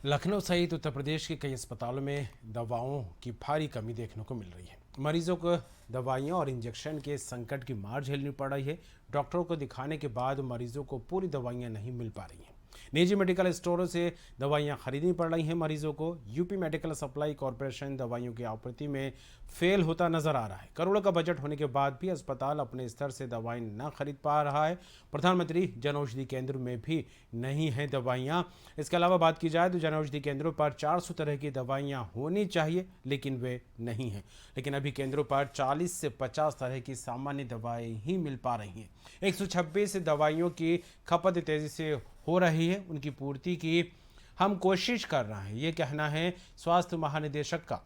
लखनऊ सहित उत्तर प्रदेश के कई अस्पतालों में दवाओं की भारी कमी देखने को मिल रही है। मरीजों को दवाइयों और इंजेक्शन के संकट की मार झेलनी पड़ रही है। डॉक्टरों को दिखाने के बाद मरीजों को पूरी दवाइयां नहीं मिल पा रही हैं। निजी मेडिकल स्टोरों से दवाइयां खरीदनी पड़ रही हैं मरीजों को। यूपी मेडिकल सप्लाई कॉरपोरेशन दवाइयों की आपूर्ति में फेल होता नजर आ रहा है। करोड़ों का बजट होने के बाद भी अस्पताल अपने स्तर से दवाएं न खरीद पा रहा है। प्रधानमंत्री जन औषधि केंद्र में भी नहीं है दवाइयां। इसके अलावा बात की जाए तो जन औषधि केंद्रों पर 400 तरह की दवाइयां होनी चाहिए, लेकिन वे नहीं हैं। लेकिन अभी केंद्रों पर 40 से 50 तरह की सामान्य दवाएं ही मिल पा रही हैं। 126 दवाइयों की खपत तेजी से हो रही है, उनकी पूर्ति की हम कोशिश कर रहे हैं, ये कहना है स्वास्थ्य महानिदेशक का।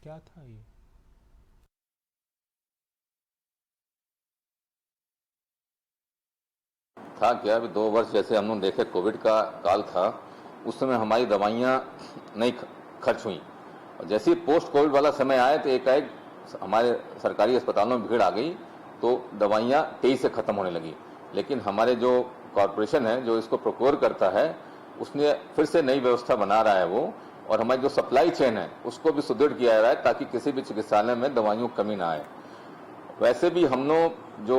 क्या था ये? था क्या, अभी 2 वर्ष जैसे हम लोग देखे कोविड का काल था, उस समय हमारी दवाइयाँ नहीं खर्च हुई। और जैसे ही पोस्ट कोविड वाला समय आया तो एकाएक हमारे सरकारी अस्पतालों में भीड़ आ गई, तो दवाइयाँ तेजी से ख़त्म होने लगी। लेकिन हमारे जो कॉरपोरेशन है जो इसको प्रोक्योर करता है, उसने फिर से नई व्यवस्था बना रहा है वो, और हमारी जो सप्लाई चेन है उसको भी सुदृढ़ किया जा रहा है ताकि किसी भी चिकित्सालय में दवाइयों की कमी ना आए। वैसे भी हम लोग जो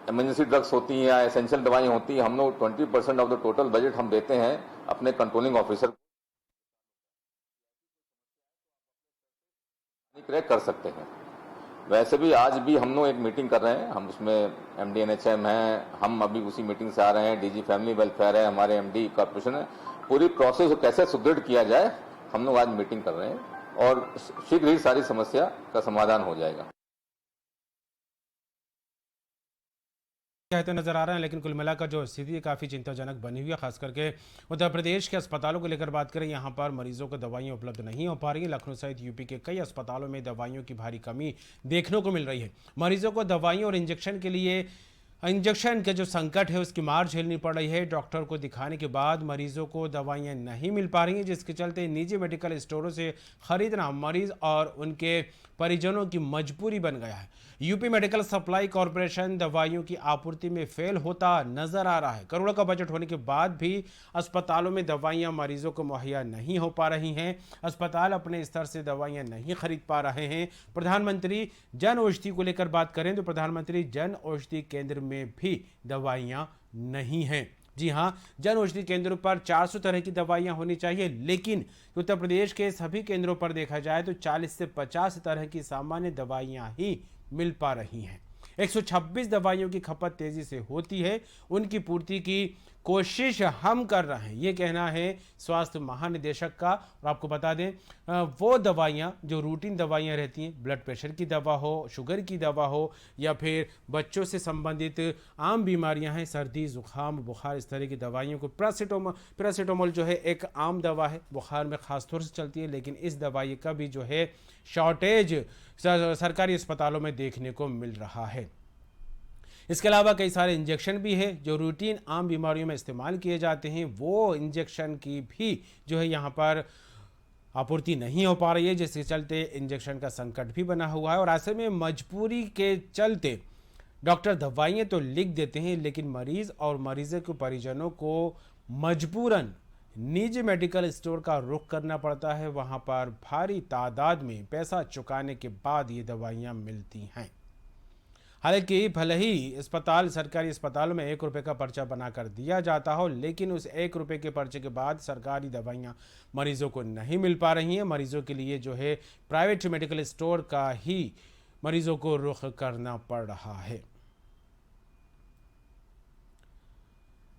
इमरजेंसी ड्रग्स होती हैं या एसेंशियल दवाएं होती हैं, हम लोग 20% ऑफ द टोटल बजट हम देते हैं अपने कंट्रोलिंग ऑफिसर को कर सकते हैं। वैसे भी आज भी हम लोग एक मीटिंग कर रहे हैं, हम उसमें एमडी एनएचएम हैं, हम अभी उसी मीटिंग से आ रहे हैं, डीजी फैमिली वेलफेयर है, हमारे एमडी कॉर्पोरेशन है। पूरी प्रोसेस को कैसे सुदृढ़ किया जाए हम लोग आज मीटिंग कर रहे हैं और शीघ्र ही सारी समस्या का समाधान हो जाएगा। कहते नजर आ रहे हैं, लेकिन कुल मिलाकर जो स्थिति काफ़ी चिंताजनक बनी हुई है। खास करके उत्तर प्रदेश के अस्पतालों को लेकर बात करें, यहाँ पर मरीजों को दवाइयाँ उपलब्ध नहीं हो पा रही हैं। लखनऊ सहित यूपी के कई अस्पतालों में दवाइयों की भारी कमी देखने को मिल रही है। मरीजों को दवाइयों और इंजेक्शन के जो संकट है उसकी मार झेलनी पड़ रही है। डॉक्टर को दिखाने के बाद मरीजों को दवाइयां नहीं मिल पा रही हैं, जिसके चलते निजी मेडिकल स्टोरों से खरीदना मरीज और उनके परिजनों की मजबूरी बन गया है। यूपी मेडिकल सप्लाई कॉरपोरेशन दवाइयों की आपूर्ति में फेल होता नजर आ रहा है। करोड़ों का बजट होने के बाद भी अस्पतालों में दवाइयां मरीजों को मुहैया नहीं हो पा रही हैं। अस्पताल अपने स्तर से दवाइयां नहीं खरीद पा रहे हैं। प्रधानमंत्री जन औषधि को लेकर बात करें तो प्रधानमंत्री जन औषधि केंद्र में भी दवाइयां नहीं हैं। जी हां, जन औषधि केंद्रों पर 400 तरह की दवाइयां होनी चाहिए, लेकिन उत्तर प्रदेश के सभी केंद्रों पर देखा जाए तो 40 से 50 तरह की सामान्य दवाइयां ही मिल पा रही हैं। 126 दवाइयों की खपत तेजी से होती है, उनकी पूर्ति की कोशिश हम कर रहे हैं, ये कहना है स्वास्थ्य महानिदेशक का। और आपको बता दें, वो दवाइयाँ जो रूटीन दवाइयाँ रहती हैं, ब्लड प्रेशर की दवा हो, शुगर की दवा हो, या फिर बच्चों से संबंधित आम बीमारियां हैं, सर्दी जुकाम बुखार, इस तरह की दवाइयों को पैरासीटामोल जो है एक आम दवा है, बुखार में खास तौर से चलती है, लेकिन इस दवाई का भी जो है शॉर्टेज सरकारी अस्पतालों में देखने को मिल रहा है। इसके अलावा कई सारे इंजेक्शन भी हैं जो रूटीन आम बीमारियों में इस्तेमाल किए जाते हैं, वो इंजेक्शन की भी जो है यहाँ पर आपूर्ति नहीं हो पा रही है, जिसके चलते इंजेक्शन का संकट भी बना हुआ है। और ऐसे में मजबूरी के चलते डॉक्टर दवाइयाँ तो लिख देते हैं, लेकिन मरीज और मरीजों के परिजनों को मजबूरन निजी मेडिकल स्टोर का रुख करना पड़ता है। वहाँ पर भारी तादाद में पैसा चुकाने के बाद ये दवाइयाँ मिलती हैं। हालांकि भले ही सरकारी अस्पतालों में 1 रुपये का पर्चा बनाकर दिया जाता हो, लेकिन उस 1 रुपये के पर्चे के बाद सरकारी दवाइयाँ मरीजों को नहीं मिल पा रही हैं। मरीजों के लिए जो है प्राइवेट मेडिकल स्टोर का ही मरीजों को रुख करना पड़ रहा है।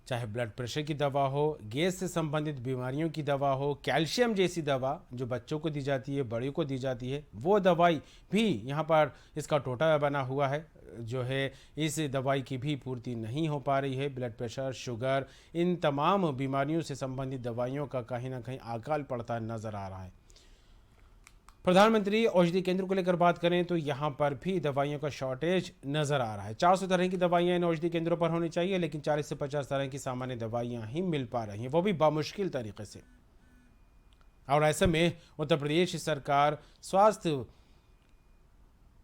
चाहे ब्लड प्रेशर की दवा हो, गैस से संबंधित बीमारियों की दवा हो, कैल्शियम जैसी दवा जो बच्चों को दी जाती है, बड़े को दी जाती है, वो दवाई भी यहाँ पर इसका टोटा बना हुआ है, जो है इस दवाई की भी पूर्ति नहीं हो पा रही है। ब्लड प्रेशर, शुगर, इन तमाम बीमारियों से संबंधित दवाइयों का कहीं ना कहीं अकाल पड़ता नजर आ रहा है। प्रधानमंत्री औषधि केंद्र को लेकर बात करें तो यहाँ पर भी दवाइयों का शॉर्टेज नजर आ रहा है। 400 तरह की दवाइयाँ इन औषधि केंद्रों पर होनी चाहिए, लेकिन 40 से 50 तरह की सामान्य दवाइयाँ ही मिल पा रही हैं, वो भी बामुश्किल तरीके से। और ऐसे में उत्तर प्रदेश सरकार स्वास्थ्य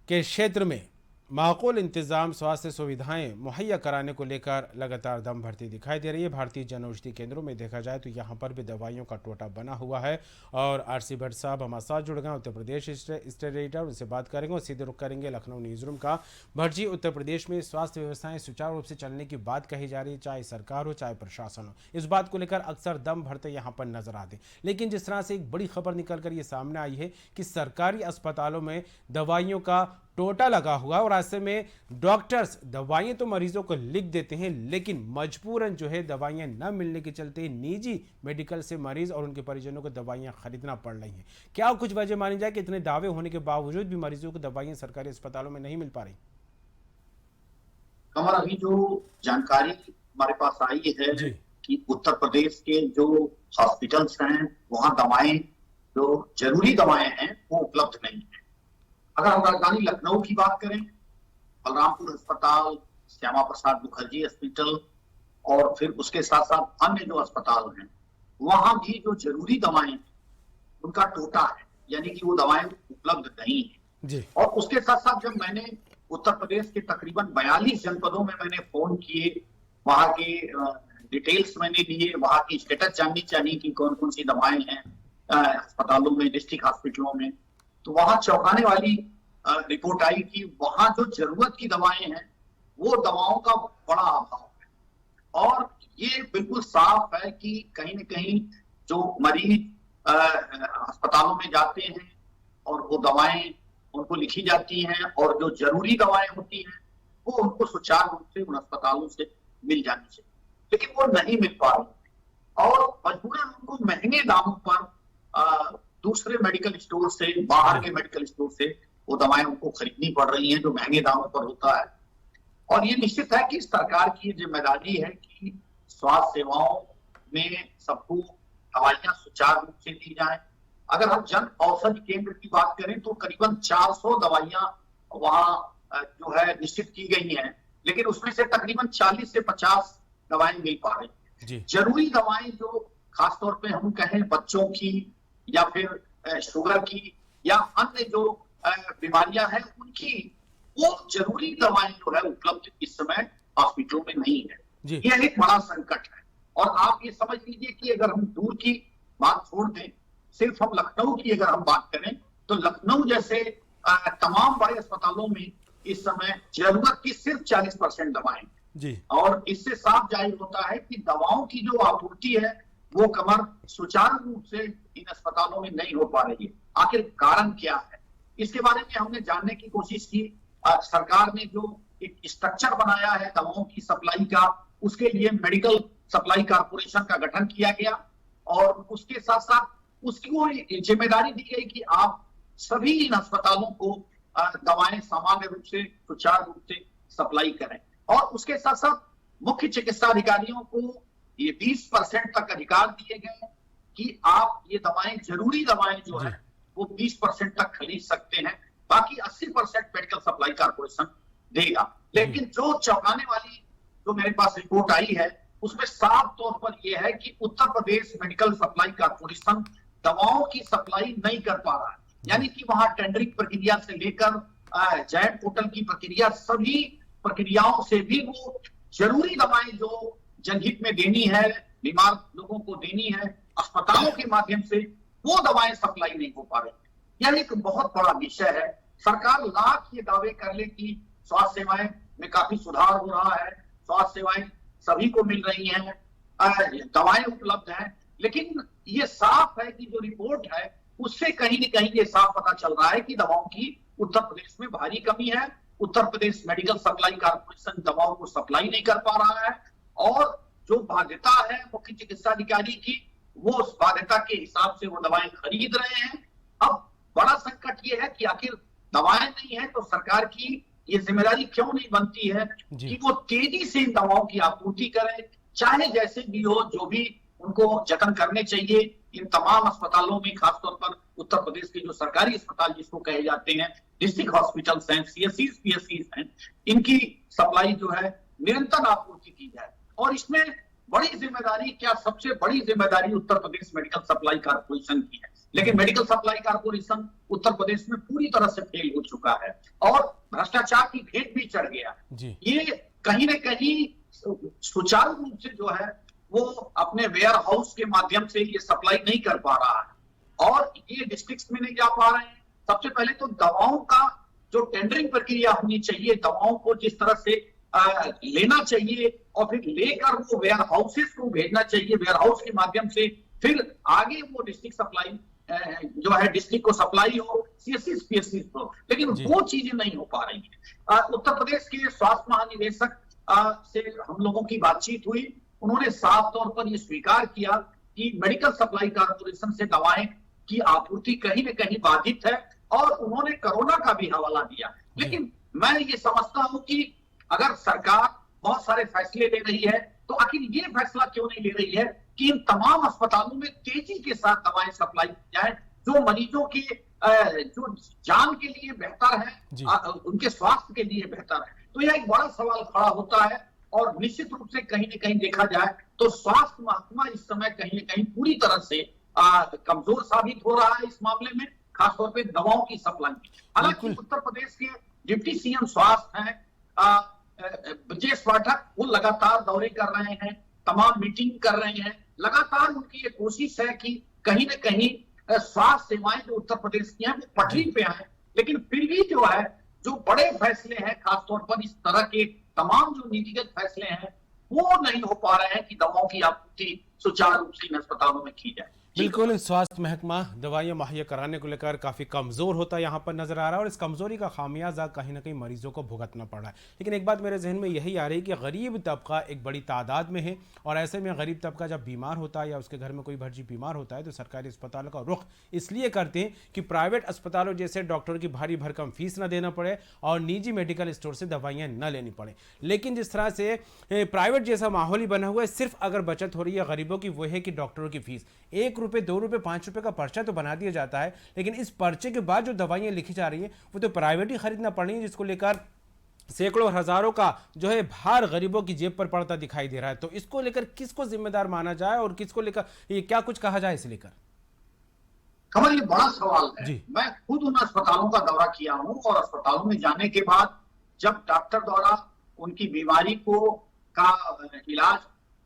के क्षेत्र में माकूल इंतजाम स्वास्थ्य सुविधाएं मुहैया कराने को लेकर लगातार दम भरती दिखाई दे रही है। भारतीय जन औषधि केंद्रों में देखा जाए तो यहाँ पर भी दवाइयों का टोटा बना हुआ है। और आरसी भट्ट साहब हमारे साथ जुड़ गए, उत्तर प्रदेश स्टेट एडिटर, उनसे बात करेंगे और सीधे रुख करेंगे लखनऊ न्यूज रूम का। भट्ट जी, उत्तर प्रदेश में स्वास्थ्य व्यवस्थाएं सुचारू रूप से चलने की बात कही जा रही है, चाहे सरकार हो चाहे प्रशासन हो। इस बात को लेकर अक्सर दम भरते यहाँ पर नजर आते, लेकिन जिस तरह से एक बड़ी खबर निकल कर ये सामने आई है कि सरकारी अस्पतालों में दवाइयों का टोटा लगा हुआ और ऐसे में डॉक्टर्स दवाइयां तो मरीजों को लिख देते हैं, लेकिन मजबूरन जो है दवाइयां न मिलने के चलते निजी मेडिकल से मरीज और उनके परिजनों को दवाइयां खरीदना पड़ रही हैं। क्या कुछ वजह मानी जाए कि इतने दावे होने के बावजूद भी मरीजों को दवाइयां सरकारी अस्पतालों में नहीं मिल पा रही? कमर, अभी जो जानकारी हमारे पास आई है जी कि उत्तर प्रदेश के जो हॉस्पिटल्स हैं वहां दवाएं, जो जरूरी दवाएं हैं, वो उपलब्ध नहीं है। अगर हम राजधानी लखनऊ की बात करें, बलरामपुर अस्पताल, श्यामा प्रसाद मुखर्जी हॉस्पिटल और फिर उसके साथ साथ अन्य जो अस्पताल हैं, वहां भी जो जरूरी दवाएं हैं उनका टोटा है, यानी कि वो दवाएं उपलब्ध नहीं है। जी और उसके साथ साथ जब मैंने उत्तर प्रदेश के तकरीबन 42 जनपदों में मैंने फोन किए, वहां के डिटेल्स मैंने लिए, वहां की स्टेटस जाननी चाहिए कि कौन कौन सी दवाएं हैं अस्पतालों में, डिस्ट्रिक्ट हॉस्पिटलों में, तो वहां चौंकाने वाली रिपोर्ट आई कि वहां जो जरूरत की दवाएं हैं वो दवाओं का बड़ा अभाव है। और ये बिल्कुल साफ है कि कहीं न कहीं जो मरीज अस्पतालों में जाते हैं और वो दवाएं उनको लिखी जाती हैं और जो जरूरी दवाएं होती हैं वो उनको सुचारू रूप से उन अस्पतालों से मिल जानी चाहिए, लेकिन वो नहीं मिल पा रही और मजबूरन उनको महंगे दामों पर दूसरे मेडिकल स्टोर से, बाहर के मेडिकल स्टोर से वो दवाएं उनको खरीदनी पड़ रही हैं, जो महंगे दामों पर होता है। और ये निश्चित है कि सरकार की जिम्मेदारी है कि स्वास्थ्य सेवाओं में सबको दवाइयां सुचारू रूप से दी जाए। अगर हम जन औषधि केंद्र की बात करें तो करीबन 400 दवाइयां वहां जो है निश्चित की गई हैं, लेकिन उसमें से तकरीबन 40 से 50 दवाएं मिल पा रही हैं। जरूरी दवाएं जो खासतौर पे हम कहें बच्चों की या फिर शुगर की या अन्य जो बीमारियां हैं उनकी, वो जरूरी दवाएं जो है उपलब्ध इस समय हॉस्पिटलों में नहीं है। यह एक बड़ा संकट है। और आप ये समझ लीजिए कि अगर हम दूर की बात छोड़ दें, सिर्फ हम लखनऊ की अगर हम बात करें तो लखनऊ जैसे तमाम बड़े अस्पतालों में इस समय जरूरत की सिर्फ 40% दवाएं जी। और इससे साफ जाहिर होता है कि दवाओं की जो आपूर्ति है वो कमर सुचारू रूप से इन अस्पतालों में नहीं हो पा रही है। आखिर कारण क्या है, इसके बारे में हमने जानने की कोशिश की। सरकार ने जो एक स्ट्रक्चर बनाया है दवाओं की सप्लाई का, उसके लिए मेडिकल सप्लाई कारपोरेशन का गठन किया गया और उसके साथ साथ उसकी वो जिम्मेदारी दी गई कि आप सभी इन अस्पतालों को दवाएं सामान्य रूप से सुचारू रूप से सप्लाई करें। और उसके साथ साथ मुख्य चिकित्सा अधिकारियों को ये 20% तक अधिकार दिए गए कि आप ये दवाएं, जरूरी दवाएं जो है वो 20% तक खरीद सकते हैं, बाकी 80% मेडिकल सप्लाई कारपोरेशन देगा। लेकिन जो चौंकाने वाली जो मेरे पास रिपोर्ट आई है उसमें साफ तौर पर यह है कि Uttar Pradesh medical supply corporation दवाओं की सप्लाई नहीं कर पा रहा है। यानी कि वहां टेंडरिंग प्रक्रिया से लेकर जैन पोर्टल की प्रक्रिया, सभी प्रक्रियाओं से भी वो जरूरी दवाएं जो जनहित में देनी है, बीमार लोगों को देनी है, अस्पतालों के माध्यम से वो दवाएं सप्लाई नहीं हो पा रही। यह एक बहुत बड़ा विषय है। सरकार लाख ये दावे कर ले कि स्वास्थ्य सेवाएं में काफी सुधार हो रहा है, स्वास्थ्य सेवाएं सभी को मिल रही हैं, दवाएं उपलब्ध हैं, लेकिन ये साफ है कि जो रिपोर्ट है उससे कहीं न कहीं ये साफ पता चल रहा है कि दवाओं की उत्तर प्रदेश में भारी कमी है। Uttar Pradesh medical supply corporation दवाओं को सप्लाई नहीं कर पा रहा है और जो बाध्यता है मुख्य चिकित्सा अधिकारी की, वो उस बाध्यता के हिसाब से वो दवाएं खरीद रहे हैं। अब बड़ा संकट ये है कि आखिर दवाएं नहीं है तो सरकार की ये जिम्मेदारी क्यों नहीं बनती है कि वो तेजी से इन दवाओं की आपूर्ति करे, चाहे जैसे भी हो, जो भी उनको जतन करने चाहिए इन तमाम अस्पतालों में, खासतौर पर उत्तर प्रदेश के जो सरकारी अस्पताल जिसको कहे जाते हैं, डिस्ट्रिक्ट हॉस्पिटल्स हैं, सीएससी, पीएससी हैं, इनकी सप्लाई जो है निरंतर आपूर्ति की जाए। और इसमें बड़ी जिम्मेदारी, क्या सबसे बड़ी जिम्मेदारी Uttar Pradesh medical supply corporation की है। लेकिन medical supply corporation Uttar Pradesh में पूरी तरह से फेल हो चुका है और भ्रष्टाचार की भेंट भी चढ़ गया। जी। ये कहीं न कहीं सुचारू रूप से जो है वो अपने वेयर हाउस के माध्यम से ये सप्लाई नहीं कर पा रहा है और ये डिस्ट्रिक्ट्स में नहीं जा पा रहे हैं। सबसे पहले तो दवाओं का जो टेंडरिंग प्रक्रिया होनी चाहिए, दवाओं को जिस तरह से लेना चाहिए और फिर लेकर वो वेयर हाउसेस को भेजना चाहिए, वेयर हाउस के माध्यम से फिर आगे वो डिस्ट्रिक्ट सप्लाई जो है डिस्ट्रिक्ट को सप्लाई हो सीएससी पीएससी को, लेकिन वो चीजें नहीं हो पा रही है। उत्तर प्रदेश के स्वास्थ्य महानिदेशक से हम लोगों की बातचीत हुई, उन्होंने साफ तौर पर यह स्वीकार किया कि मेडिकल सप्लाई कॉर्पोरेशन से दवाएं की आपूर्ति कहीं न कहीं बाधित है और उन्होंने कोरोना का भी हवाला दिया। लेकिन मैं ये समझता हूं कि अगर सरकार बहुत सारे फैसले ले रही है तो आखिर ये फैसला क्यों नहीं ले रही है कि इन तमाम अस्पतालों में तेजी के साथ दवाएं सप्लाई की जाए जो मरीजों के जो जान के लिए बेहतर है, उनके स्वास्थ्य के लिए बेहतर है। तो यह एक बड़ा सवाल खड़ा होता है और निश्चित रूप से कहीं न कहीं देखा जाए तो स्वास्थ्य महकमा इस समय कहीं न कहीं पूरी तरह से कमजोर साबित हो रहा है इस मामले में, खासतौर पे दवाओं की सप्लाई में। हालांकि उत्तर प्रदेश के डिप्टी सीएम स्वास्थ्य हैं ब्रजेश पाठक, वो लगातार दौरे कर रहे हैं, तमाम मीटिंग कर रहे हैं, लगातार उनकी ये कोशिश है कि कहीं न कहीं स्वास्थ्य सेवाएं जो उत्तर प्रदेश की हैं वो पटरी पे आए। लेकिन फिर भी जो है जो बड़े फैसले हैं, खासतौर पर इस तरह के तमाम जो नीतिगत फैसले हैं वो नहीं हो पा रहे हैं कि दवाओं की आपूर्ति सुचारू रूप से इन अस्पतालों में की जाए। बिल्कुल, स्वास्थ्य महकमा दवाइयां मुहैया कराने को लेकर काफ़ी कमज़ोर होता यहाँ पर नज़र आ रहा है और इस कमज़ोरी का खामियाजा कहीं ना कहीं मरीजों को भुगतना पड़ रहा है। लेकिन एक बात मेरे जहन में यही आ रही है कि गरीब तबका एक बड़ी तादाद में है और ऐसे में गरीब तबका जब बीमार होता है या उसके घर में कोई भर्जी बीमार होता है तो सरकारी अस्पतालों का रुख इसलिए करते हैं कि प्राइवेट अस्पतालों जैसे डॉक्टर की भारी भरकम फीस न देना पड़े और निजी मेडिकल स्टोर से दवाइयाँ न लेनी पड़े। लेकिन जिस तरह से प्राइवेट जैसा माहौल ही बना हुआ है, सिर्फ अगर बचत हो रही है गरीबों की वो है कि डॉक्टरों की फीस 1 रुपये 2 रुपये 5 रुपए का पर्चा तो बना दिया जाता है, लेकिन इस पर्चे के बाद जो दवाइयां लिखी जा रही हैं वो तो प्राइवेट ही खरीदना पड़ रही है, जिसको लेकर सैकड़ों हजारों का जो है भार गरीबों की जेब पर पड़ता दिखाई दे रहा है। तो इसको लेकर किसको जिम्मेदार माना जाए और किसको लेकर ये क्या कुछ कहा जाए इसे लेकर? कमल, ये बड़ा सवाल है। मैं खुद उन अस्पतालों का दौरा किया हूं और अस्पतालों में जाने के बाद जब डॉक्टर द्वारा उनकी बीमारी को का इलाज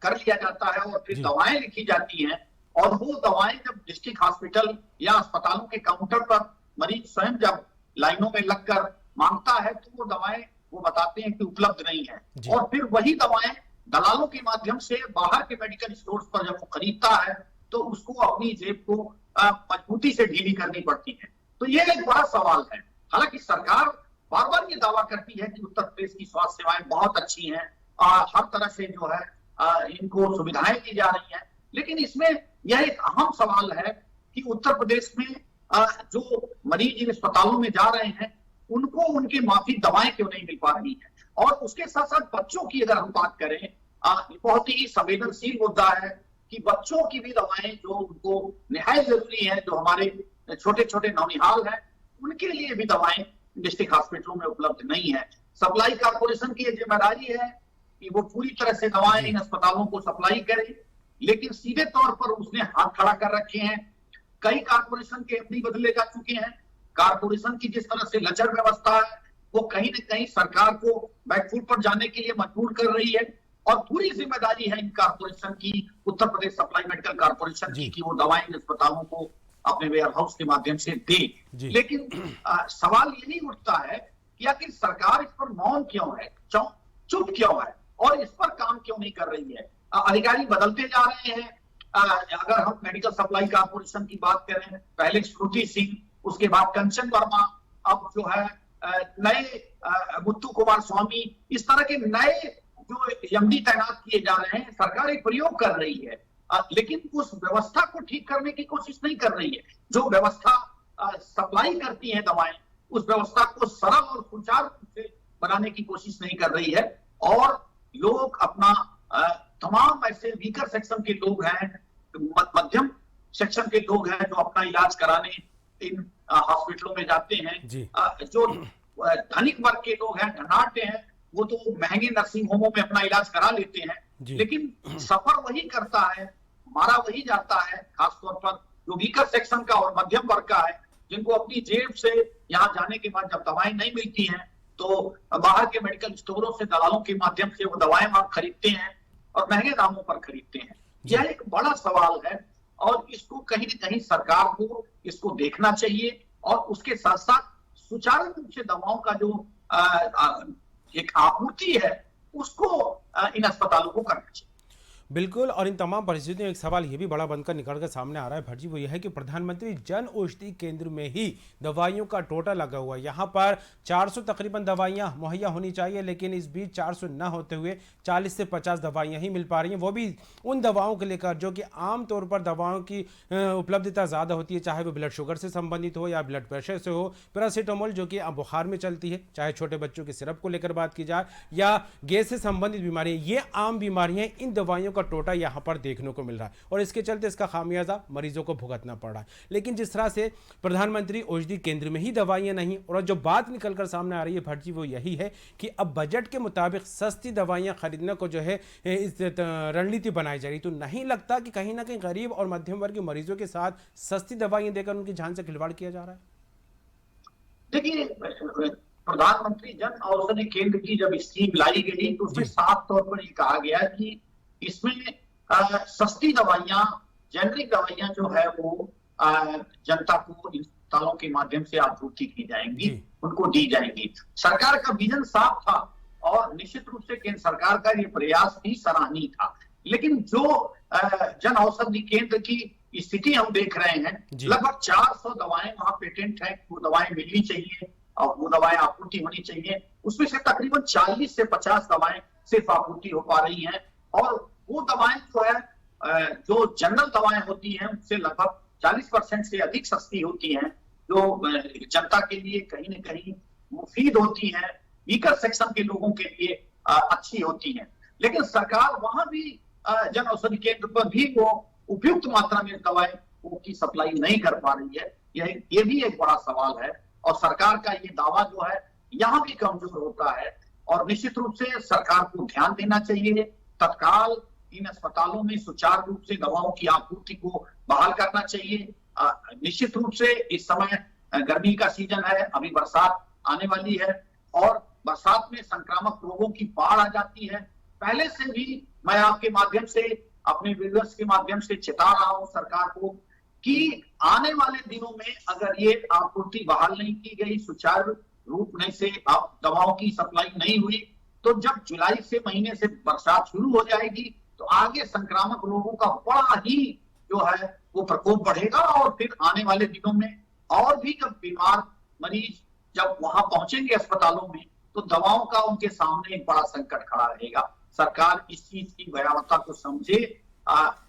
कर लिया जाता है और फिर दवाएं लिखी जाती हैं और वो दवाएं जब डिस्ट्रिक्ट हॉस्पिटल या अस्पतालों के काउंटर पर मरीज स्वयं जब लाइनों में लगकर मांगता है तो वो दवाएं वो बताते हैं कि उपलब्ध नहीं है और फिर वही दवाएं दलालों के माध्यम से बाहर के मेडिकल स्टोर्स पर जब वो खरीदता है तो उसको अपनी जेब को मजबूती से ढीली करनी पड़ती है। तो ये एक बड़ा सवाल है। हालांकि सरकार बार बार ये दावा करती है कि उत्तर प्रदेश की स्वास्थ्य सेवाएं बहुत अच्छी हैं, हर तरह से जो है इनको सुविधाएं दी जा रही हैं, लेकिन इसमें यह एक अहम सवाल है कि उत्तर प्रदेश में जो मरीज इन अस्पतालों में जा रहे हैं उनको उनकी माफी दवाएं क्यों नहीं मिल पा रही है। और उसके साथ साथ बच्चों की अगर हम बात करें, बहुत ही संवेदनशील मुद्दा है कि बच्चों की भी दवाएं जो उनको निहायत जरूरी है, जो हमारे छोटे छोटे नौनिहाल हैं उनके लिए भी दवाएं डिस्ट्रिक्ट हॉस्पिटलों में उपलब्ध नहीं है। सप्लाई कॉर्पोरेशन की जिम्मेदारी है कि वो पूरी तरह से दवाएं इन अस्पतालों को सप्लाई करे, लेकिन सीधे तौर पर उसने हाथ खड़ा कर रखे हैं। कई कॉर्पोरेशन के एमडी बदले जा चुके हैं। कॉर्पोरेशन की जिस तरह से लचर व्यवस्था है वो कहीं न कहीं सरकार को बैकफुट पर जाने के लिए मजबूर कर रही है और पूरी जिम्मेदारी है इन कॉर्पोरेशन की, Uttar Pradesh supply medical corporation की, कि वो दवाएं इन अस्पतालों को अपने वेयर हाउस के माध्यम से दे। लेकिन सवाल यही उठता है कि आखिर सरकार इस पर मौन क्यों है, चुप क्यों है और इस पर काम क्यों नहीं कर रही है। अधिकारी बदलते जा रहे हैं। अगर हम मेडिकल सप्लाई कॉर्पोरेशन की बात करें, पहले श्रुति सिंह, उसके बाद कंचन वर्मा, अब जो है नए मुत्तू कुमार स्वामी, इस तरह के नए जो एमडी तैनात किए जा रहे हैं। सरकार एक प्रयोग कर रही है लेकिन उस व्यवस्था को ठीक करने की कोशिश नहीं कर रही है। जो व्यवस्था सप्लाई करती है दवाएं, उस व्यवस्था को सरल और सुचारू रूप से बनाने की कोशिश नहीं कर रही है और लोग अपना तमाम ऐसे वीकर सेक्शन के लोग हैं, मध्यम सेक्शन के लोग हैं जो अपना इलाज कराने इन हॉस्पिटलों में जाते हैं। जो धनिक वर्ग के लोग हैं, धनाढ्य हैं, वो तो महंगे नर्सिंग होमों में अपना इलाज करा लेते हैं, लेकिन सफर वही करता है, मारा वही जाता है, खासतौर पर जो वीकर सेक्शन का और मध्यम वर्ग का है, जिनको अपनी जेब से यहाँ जाने के बाद जब दवाएं नहीं मिलती हैं तो बाहर के मेडिकल स्टोरों से दलालों के माध्यम से वो दवाएं वहां खरीदते हैं और महंगे दामों पर खरीदते हैं। यह एक बड़ा सवाल है और इसको कहीं न कहीं सरकार को इसको देखना चाहिए और उसके साथ साथ सुचारू रूप से दवाओं का जो एक आपूर्ति है उसको इन अस्पतालों को करना चाहिए। बिल्कुल। और इन तमाम परिस्थितियों में एक सवाल ये भी बड़ा बनकर निकल कर सामने आ रहा है भट्ट जी, वो यह है कि प्रधानमंत्री जन औषधि केंद्र में ही दवाइयों का टोटा लगा हुआ है। यहाँ पर 400 तकरीबन दवाइयाँ मुहैया होनी चाहिए, लेकिन इस बीच 400 न होते हुए 40 से 50 दवाइयाँ ही मिल पा रही हैं, वो भी उन दवाओं को लेकर जो कि आमतौर पर दवाओं की उपलब्धता ज़्यादा होती है, चाहे वो ब्लड शुगर से संबंधित हो या ब्लड प्रेशर से हो, पैरासीटामोल जो कि बुखार में चलती है, चाहे छोटे बच्चों के सिरप को लेकर बात की जाए या गैस से संबंधित बीमारियाँ, ये आम बीमारियाँ, इन दवाइयों टोटा यहां पर देखने को मिल रहा है और इसके चलते इसका खामियाजा मरीजों को भुगतना पड़ रहा है। लेकिन जिस तरह से प्रधानमंत्री औषधि केंद्र में ही दवाइयां नहीं, और जो बात निकलकर सामने आ रही है भट्ट जी वो यही है कि अब बजट के मुताबिक सस्ती दवाइयां खरीदने को जो है इस रणनीति बनाई जा रही, तो नहीं लगता कि कहीं ना कहीं गरीब और मध्यम वर्ग के मरीजों के साथ सस्ती दवाइयां देकर उनकी जान से खिलवाड़ किया जा रहा है? देखिए, प्रधानमंत्री जन औषधि केंद्र की जब स्कीम लाई गई तो उसमें साफ तौर पर ये कहा गया कि इसमें सस्ती दवाइयां, जेनरिक दवाइयां जो है वो जनता को इन अस्पतालों के माध्यम से आपूर्ति की जाएंगी, उनको दी जाएंगी। सरकार का विजन साफ था और निश्चित रूप से केंद्र सरकार का ये प्रयास भी सराहनीय था। लेकिन जो जन औषधि केंद्र की स्थिति हम देख रहे हैं, लगभग 400 दवाएं वहां पेटेंट है, वो दवाएं मिलनी चाहिए और वो दवाएं आपूर्ति होनी चाहिए। उसमें से तकरीबन 40 से 50 दवाएं सिर्फ आपूर्ति हो पा रही हैं और वो दवाएं जो है जो जनरल दवाएं होती हैं उससे लगभग 40% से अधिक सस्ती होती हैं, जो जनता के लिए कहीं न कहीं मुफीद होती हैं, वीकर सेक्शन के लोगों के लिए अच्छी होती हैं। लेकिन सरकार वहां भी जन औषधि केंद्र पर भी वो उपयुक्त मात्रा में दवाएं की सप्लाई नहीं कर पा रही है। ये भी एक बड़ा सवाल है और सरकार का ये दावा जो है यहाँ भी कमजोर होता है और निश्चित रूप से सरकार को ध्यान देना चाहिए, तत्काल इन अस्पतालों में सुचारू रूप से दवाओं की आपूर्ति को बहाल करना चाहिए। निश्चित रूप से इस समय गर्मी का सीजन है, अभी बरसात आने वाली है और बरसात में संक्रामक रोगों की बाढ़ आ जाती है। पहले से भी मैं आपके माध्यम से, अपने व्यूअर्स के माध्यम से चेता रहा हूं सरकार को कि आने वाले दिनों में अगर ये आपूर्ति बहाल नहीं की गई, सुचारू रूप में से अब दवाओं की सप्लाई नहीं हुई, तो जब जुलाई से महीने से बरसात शुरू हो जाएगी तो आगे संक्रामक रोगों का बड़ा ही जो है वो प्रकोप बढ़ेगा और फिर आने वाले दिनों में और भी जब बीमार मरीज जब वहां पहुंचेंगे अस्पतालों में तो दवाओं का उनके सामने एक बड़ा संकट खड़ा रहेगा। सरकार इस चीज की भयावहता को समझे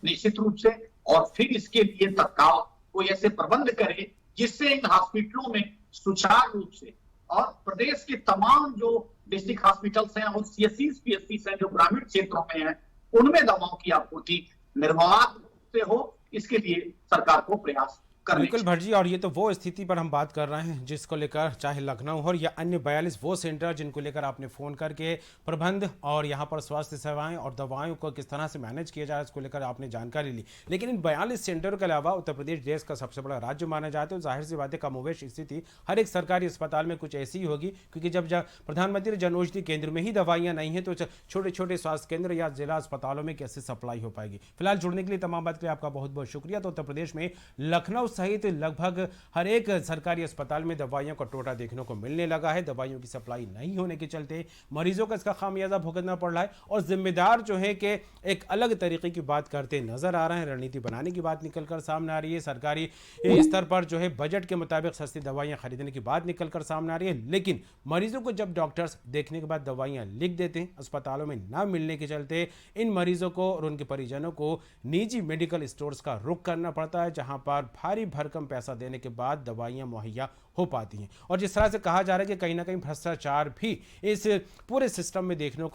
निश्चित रूप से और फिर इसके लिए तत्काल कोई ऐसे प्रबंध करे जिससे इन हॉस्पिटलों में सुचारू रूप से और प्रदेश के तमाम जो डिस्ट्रिक्ट हॉस्पिटल्स हैं और सीएससी पीएससी हैं जो ग्रामीण क्षेत्रों में हैं उनमें दवाओं की आपूर्ति निर्बाध से हो, इसके लिए सरकार को प्रयास बिल्कुल भट्ट जी। और ये तो वो स्थिति पर हम बात कर रहे हैं जिसको लेकर चाहे लखनऊ हो या अन्य 42 वो सेंटर जिनको लेकर आपने फ़ोन करके प्रबंध और यहाँ पर स्वास्थ्य सेवाएं और दवाओं को किस तरह से मैनेज किया जाए इसको लेकर आपने जानकारी ली। लेकिन इन 42 सेंटरों के अलावा उत्तर प्रदेश देश का सबसे बड़ा राज्य माना जाता है, तो जाहिर सी बात है कमोवेश स्थिति हर एक सरकारी अस्पताल में कुछ ऐसी ही होगी, क्योंकि जब प्रधानमंत्री जन औषधि केंद्र में ही दवाइयाँ नहीं हैं तो छोटे छोटे स्वास्थ्य केंद्र या जिला अस्पतालों में कैसे सप्लाई हो पाएगी। फिलहाल जुड़ने के लिए, तमाम बात के लिए आपका बहुत बहुत शुक्रिया। तो उत्तर प्रदेश में लखनऊ सहित लगभग हर एक सरकारी अस्पताल में दवाइयों का टोटा देखने को मिलने लगा है। दवाइयों की सप्लाई नहीं होने के चलते मरीजों को इसका खामियाजा भुगतना पड़ रहा है और जिम्मेदार जो है कि एक अलग तरीके की बात करते नजर आ रहे हैं, रणनीति बनाने की बात निकलकर सामने आ रही है। सरकारी स्तर पर जो है बजट के मुताबिक सस्ती दवाइयां खरीदने की बात निकलकर सामने आ रही है, लेकिन मरीजों को जब डॉक्टर्स देखने के बाद दवाइयां लिख देते हैं, अस्पतालों में ना मिलने के चलते इन मरीजों को और उनके परिजनों को निजी मेडिकल स्टोर्स का रुख करना पड़ता है, जहां पर भारी भरकम पैसा देने के बाद दवाइयां मुहैया हो पाती हैं। और जिस तरह से कहा जा रहा है कि कहीं ना कहीं भ्रष्टाचार भी इस पूरे सिस्टम में देखने को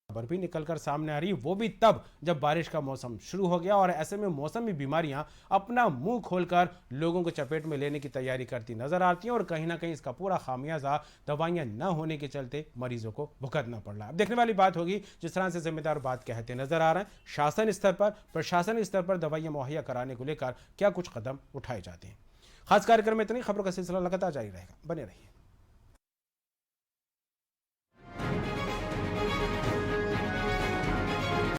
खबर भी निकलकर सामने आ रही है, वो भी तब जब बारिश का मौसम शुरू हो गया और ऐसे में मौसमी बीमारियां अपना मुंह खोलकर लोगों को चपेट में लेने की तैयारी करती नजर आती हैं और कहीं ना कहीं इसका पूरा खामियाजा दवाइयां न होने के चलते मरीजों को भुगतना पड़ रहा है। अब देखने वाली बात होगी जिस तरह से जिम्मेदार बात कहते नजर आ रहे हैं, शासन स्तर पर, प्रशासन स्तर पर दवाइयां मुहैया कराने को लेकर क्या कुछ कदम उठाए जाते हैं। खास कार्यक्रम में इतनी खबरों का सिलसिला लगातार जारी रहेगा, बने रहिए।